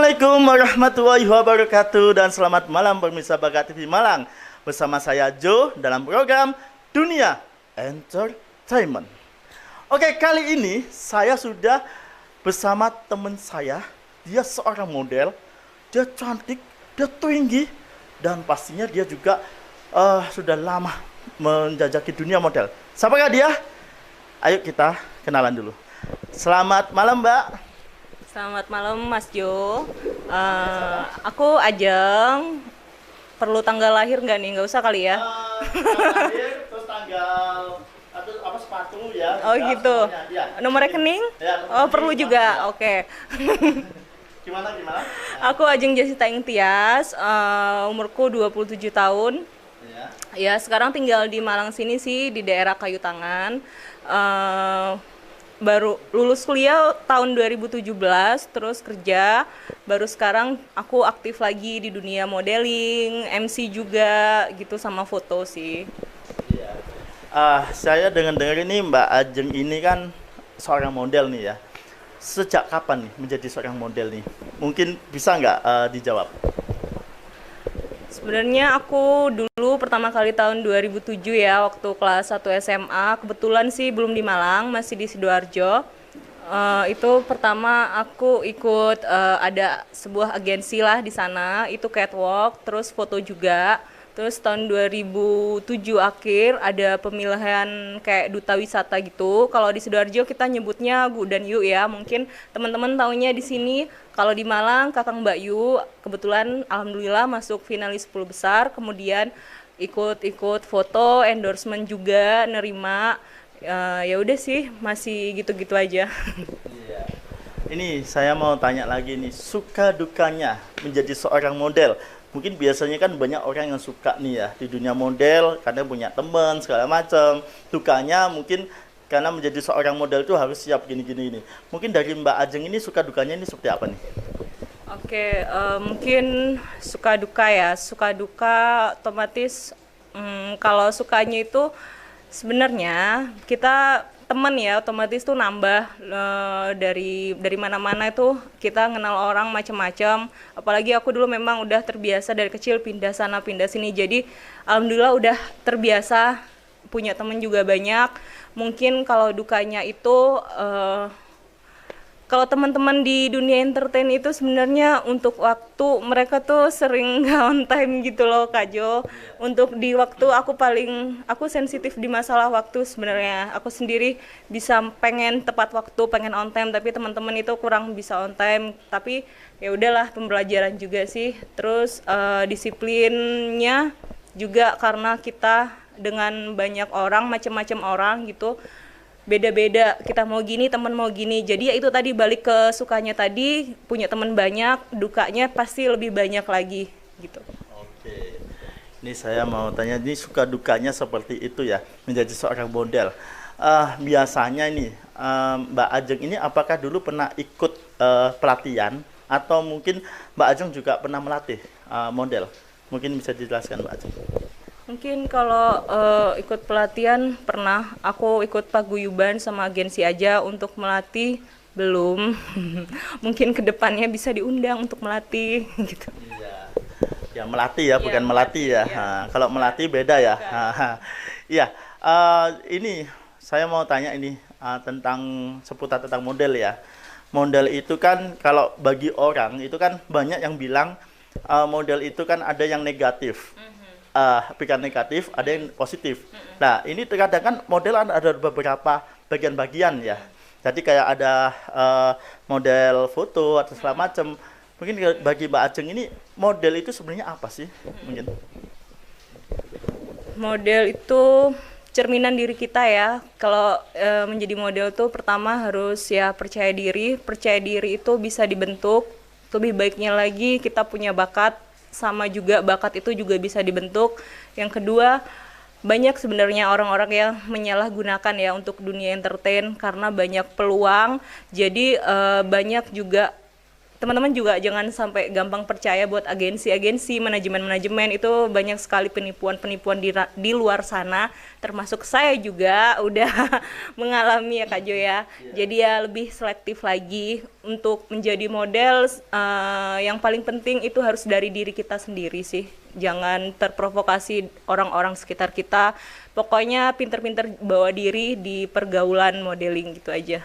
Assalamualaikum warahmatullahi wabarakatuh dan selamat malam pemirsa Bakat TV Malang. Bersama saya Joe dalam program Dunia Entertainment. Oke, kali ini saya sudah bersama teman saya. Dia seorang model, dia cantik, dia tinggi, dan pastinya dia juga sudah lama menjajaki dunia model. Siapakah dia? Ayo kita kenalan dulu. Selamat malam, Mbak. Selamat malam Mas Jo. Aku Ajeng. Perlu tanggal lahir nggak nih? Nggak usah kali ya. Tanggal lahir, terus tanggal atau apa sepatu ya. Oh gitu. Ya. Nomor rekening? Ya, Oh perlu juga. ya. Oke. Gimana? Aku Ajeng Jasita Ingtias. Umurku 27 tahun. Ya. Ya sekarang tinggal di Malang sini sih, di daerah Kayu Tangan. Baru lulus kuliah tahun 2017, terus kerja. Baru sekarang aku aktif lagi di dunia modeling, MC juga gitu, sama foto sih. Iya. Saya dengar ini Mbak Ajeng ini kan seorang model nih ya. Sejak kapan nih menjadi seorang model nih? Mungkin bisa nggak dijawab? Sebenarnya aku dulu pertama kali tahun 2007 ya, waktu kelas 1 SMA. Kebetulan sih belum di Malang, masih di Sidoarjo. Itu pertama aku ikut ada sebuah agensi lah di sana, itu catwalk, terus foto juga. Terus tahun 2007 akhir ada pemilihan kayak duta wisata gitu. Kalau di Sidoarjo kita nyebutnya Bu dan Yu ya. Mungkin teman-teman taunya di sini. Kalau di Malang Kakang Mbak Yu. Kebetulan alhamdulillah masuk finalis 10 besar. Kemudian ikut foto, endorsement juga, nerima. Ya udah sih, masih gitu-gitu aja. Iya. Ini saya mau tanya lagi nih, suka dukanya menjadi seorang model. Mungkin biasanya kan banyak orang yang suka nih ya di dunia model karena punya teman segala macam. Dukanya mungkin karena menjadi seorang model itu harus siap gini-gini ini. Mungkin dari Mbak Ajeng ini suka dukanya ini seperti apa nih? Oke, mungkin suka duka ya. Suka duka otomatis kalau sukanya itu sebenarnya kita teman ya, otomatis tuh nambah dari mana-mana itu kita kenal orang macam-macam. Apalagi aku dulu memang udah terbiasa dari kecil pindah sana pindah sini, jadi alhamdulillah udah terbiasa, punya teman juga banyak. Mungkin kalau dukanya itu kalau teman-teman di dunia entertain itu sebenarnya untuk waktu mereka tuh sering nggak on time gitu loh Kak Jo. Untuk di waktu aku sensitif di masalah waktu sebenarnya. Aku sendiri bisa pengen tepat waktu, pengen on time, tapi teman-teman itu kurang bisa on time. Tapi ya udahlah, pembelajaran juga sih. Terus disiplinnya juga karena kita dengan banyak orang, macam-macam orang gitu. Beda-beda, kita mau gini, teman mau gini. Jadi ya itu tadi, balik ke sukanya tadi, punya teman banyak, dukanya pasti lebih banyak lagi gitu. Oke. Ini saya mau tanya, ini suka dukanya seperti itu ya menjadi seorang model. Biasanya ini Mbak Ajeng ini apakah dulu pernah ikut pelatihan atau mungkin Mbak Ajeng juga pernah melatih model? Mungkin bisa dijelaskan Mbak Ajeng. Mungkin kalau ikut pelatihan pernah, aku ikut paguyuban sama agensi aja. Untuk melatih belum. Mungkin kedepannya bisa diundang untuk melatih gitu. Iya. Ya melatih ya, bukan Iya, melatih ya. iya. Kalau melatih beda ya. Iya. Ini saya mau tanya ini tentang seputar tentang model ya. Model itu kan kalau bagi orang itu kan banyak yang bilang model itu kan ada yang negatif. Pikiran negatif, ada yang positif. Nah, ini terkadang kan model ada beberapa bagian-bagian ya. Jadi kayak ada model foto atau segala macam. Mungkin bagi Mbak Ajeng ini model itu sebenarnya apa sih? Mungkin. Model itu cerminan diri kita ya. Kalau menjadi model tuh pertama harus ya percaya diri. Percaya diri itu bisa dibentuk. Lebih baiknya lagi kita punya bakat. Sama juga bakat itu juga bisa dibentuk. Yang kedua, banyak sebenarnya orang-orang yang menyalahgunakan ya untuk dunia entertain karena banyak peluang. Jadi banyak juga teman-teman juga jangan sampai gampang percaya buat agensi-agensi, manajemen-manajemen, itu banyak sekali penipuan-penipuan di luar sana, termasuk saya juga udah mengalami ya Kak Jo ya. Jadi ya lebih selektif lagi untuk menjadi model. Yang paling penting itu harus dari diri kita sendiri sih. Jangan terprovokasi orang-orang sekitar kita. Pokoknya pinter-pinter bawa diri di pergaulan modeling gitu aja.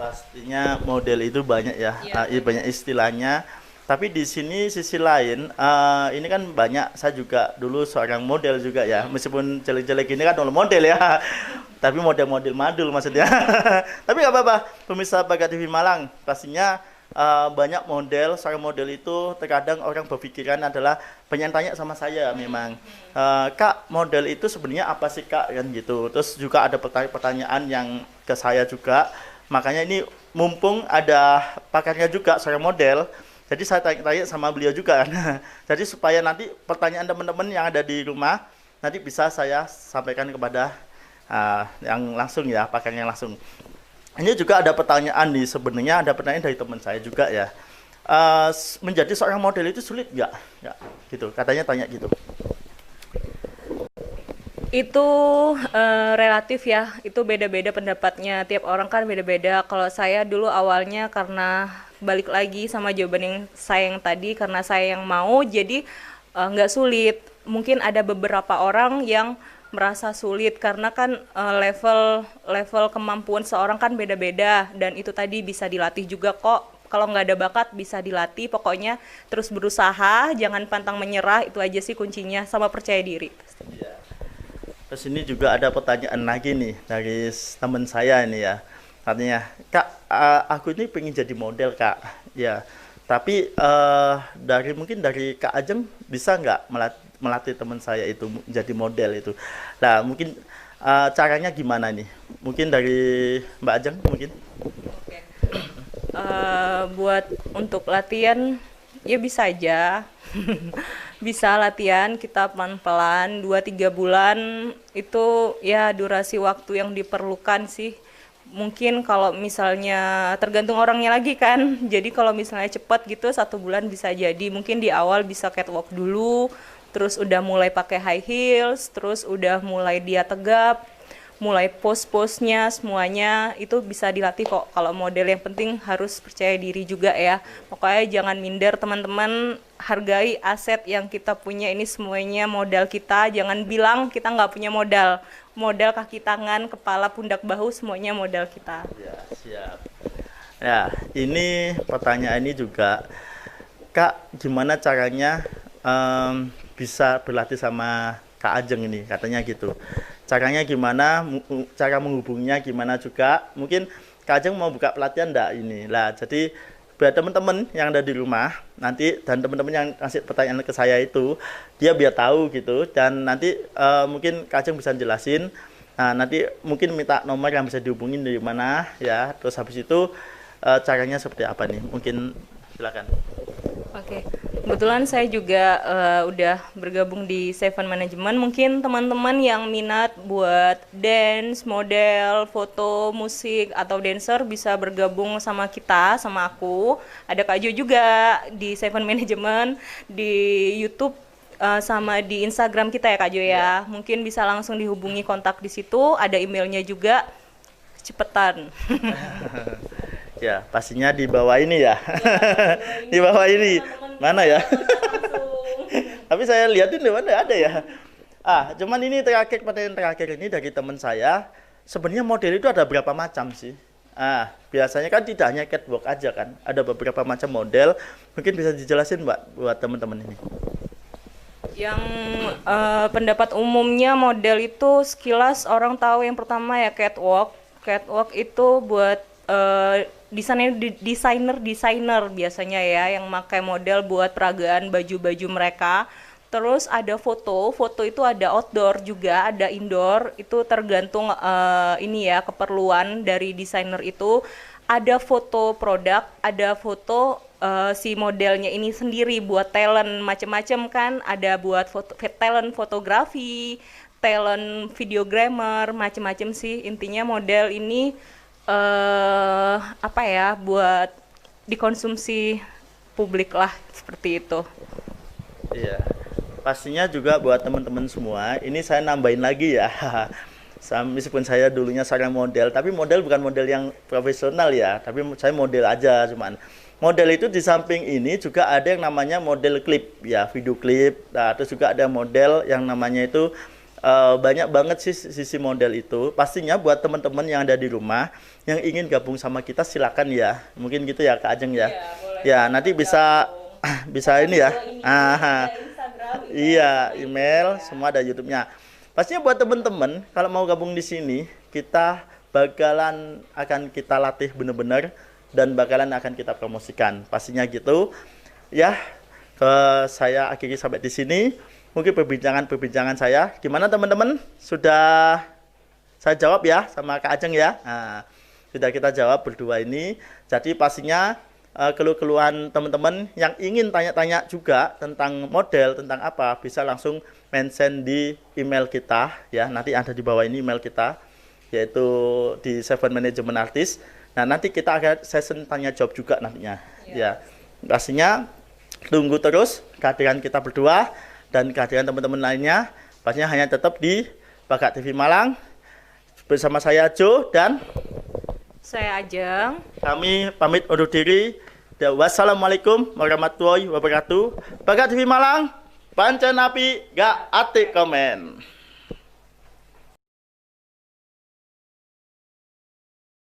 Pastinya model itu banyak ya, Iya. banyak istilahnya. Tapi di sini sisi lain, ini kan banyak, saya juga dulu seorang model juga ya, meskipun jelek-jelek ini kan role model ya, tapi model-model madul maksudnya. Tapi nggak apa-apa, pemirsa Baga TV Malang, pastinya banyak model, seorang model itu terkadang orang berpikiran adalah banyak tanya sama saya memang, Kak, model itu sebenarnya apa sih Kak, kan gitu. Terus juga ada pertanyaan yang ke saya juga. Makanya ini mumpung ada pakarnya juga seorang model, jadi saya tanya-tanya sama beliau juga kan. Jadi supaya nanti pertanyaan teman-teman yang ada di rumah nanti bisa saya sampaikan kepada yang langsung ya, pakarnya langsung. Ini juga ada pertanyaan nih, sebenarnya ada pertanyaan dari teman saya juga ya. Menjadi seorang model itu sulit nggak? Ya, gitu. Katanya tanya gitu. Itu relatif ya, itu beda-beda pendapatnya, tiap orang kan beda-beda. Kalau saya dulu awalnya karena balik lagi sama jawaban yang tadi, karena saya yang mau, jadi nggak sulit. Mungkin ada beberapa orang yang merasa sulit karena kan level level kemampuan seorang kan beda-beda, dan itu tadi bisa dilatih juga kok. Kalau nggak ada bakat bisa dilatih, pokoknya terus berusaha, jangan pantang menyerah, itu aja sih kuncinya, sama percaya diri. Terus ini juga ada pertanyaan lagi nih dari teman saya ini ya. Katanya, Kak, aku ini pengen jadi model Kak. Ya, tapi mungkin dari Kak Ajeng bisa nggak melatih teman saya itu menjadi model itu. Nah, mungkin caranya gimana nih? Mungkin dari Mbak Ajeng mungkin. Buat untuk latihan ya bisa aja. Bisa latihan kita pelan-pelan 2-3 bulan, itu ya durasi waktu yang diperlukan sih. Mungkin kalau misalnya tergantung orangnya lagi kan, jadi kalau misalnya cepat gitu 1 bulan bisa jadi. Mungkin di awal bisa catwalk dulu, terus udah mulai pakai high heels, terus udah mulai dia tegap, mulai pose-posenya semuanya itu bisa dilatih kok. Kalau model yang penting harus percaya diri juga ya. Pokoknya jangan minder teman-teman, hargai aset yang kita punya, ini semuanya modal kita. Jangan bilang kita nggak punya modal. Modal kaki tangan, kepala, pundak, bahu semuanya modal kita. Ya, siap. Ya, ini pertanyaan ini juga, Kak, gimana caranya bisa berlatih sama Kak Ajeng ini, katanya gitu. Caranya gimana, cara menghubungnya gimana juga. Mungkin Kak Ajeng mau buka pelatihan enggak ini. Lah, jadi biar teman-teman yang ada di rumah nanti, dan teman-teman yang kasih pertanyaan ke saya itu, dia biar tahu gitu, dan nanti mungkin Kak Ajeng bisa jelasin. Nah, nanti mungkin minta nomor yang bisa dihubungin dari mana ya. Terus habis itu caranya seperti apa nih? Mungkin silakan. Oke, kebetulan saya juga udah bergabung di Seven Management. Mungkin teman-teman yang minat buat dance, model, foto, musik, atau dancer bisa bergabung sama kita, sama aku. Ada Kak Jo juga di Seven Management, di YouTube sama di Instagram kita ya Kak Jo ya. Mungkin bisa langsung dihubungi, kontak di situ, ada emailnya juga. Cepetan. Ya, pastinya di bawah ini ya. Di bawah ini. Mana ya? Tapi saya lihatin di mana ada ya. Cuman ini pertanyaan terakhir ini dari teman saya. Sebenarnya model itu ada berapa macam sih? Biasanya kan tidak hanya catwalk aja kan. Ada beberapa macam model. Mungkin bisa dijelasin Mbak buat teman-teman ini. Yang pendapat umumnya model itu sekilas orang tahu yang pertama ya catwalk. Catwalk itu buat desainer biasanya ya yang pakai model buat peragaan baju-baju mereka. Terus ada foto itu ada outdoor juga, ada indoor, itu tergantung ini ya keperluan dari desainer itu. Ada foto produk, ada foto si modelnya ini sendiri buat talent macam-macam kan, ada buat talent fotografi, talent videogrammer, macam-macam sih. Intinya model ini buat dikonsumsi publik lah, seperti itu. Iya. Pastinya juga buat teman-teman semua, ini saya nambahin lagi ya. Meskipun saya dulunya seorang model, tapi model bukan model yang profesional ya, tapi saya model aja cuman. Model itu di samping ini juga ada yang namanya model klip ya, video klip. Nah, terus juga ada model yang namanya itu banyak banget sih sisi model itu. Pastinya buat teman-teman yang ada di rumah yang ingin gabung sama kita silakan ya. Mungkin gitu ya Kak Ajeng ya. Iya, boleh. Ya, nanti bisa bisa ini ya. Iya, email, semua ada YouTube-nya. Pastinya buat teman-teman kalau mau gabung di sini, kita akan kita latih benar-benar dan bakalan akan kita promosikan. Pastinya gitu. Ya, saya akhiri sampai di sini. Mungkin perbincangan saya. Gimana teman-teman? Sudah saya jawab ya sama Kak Ajeng ya. Nah, sudah kita jawab berdua ini. Jadi pastinya keluh-keluhan teman-teman yang ingin tanya-tanya juga tentang model, tentang apa, bisa langsung mention di email kita ya. Nanti ada di bawah ini email kita, yaitu di Seven Management Artist. Nah, nanti kita akan session tanya jawab juga nantinya. Ya. Pastinya tunggu terus kehadiran kita berdua dan kehadiran teman-teman lainnya. Pastinya hanya tetap di Bakat TV Malang bersama saya Jo dan Saya Ajeng. kami pamit undur diri. Wassalamualaikum warahmatullahi wabarakatuh. Bakat TV Malang, pancen api gak ati komen.